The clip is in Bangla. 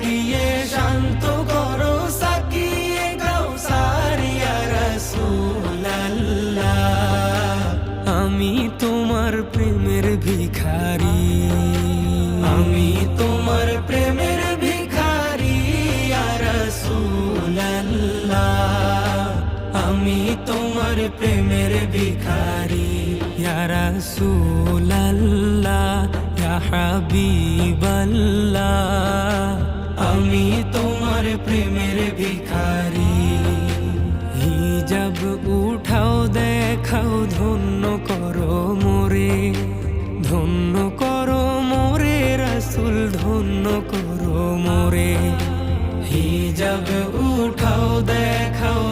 দিয়ে শান্ত করো সাকিয়ে কাউসার ইয়া রাসূলুল্লাহ। আমি তোমার প্রেমের ভিখারি, আমি তোমার প্রেমের ভিখারি ইয়া রাসূলুল্লাহ। আমি তোমার প্রেমের ভিখারি ইয়া রাসূলুল্লাহ ইয়া হাবিবাল্লাহ। আমি তোমার প্রেমের ভিখারি। হিজাব উঠাও দেখাও ধন্য করো মোরে, ধন্য করো মোরে রাসূল ধন্য করো মোরে। হিজাব উঠাও দেখাও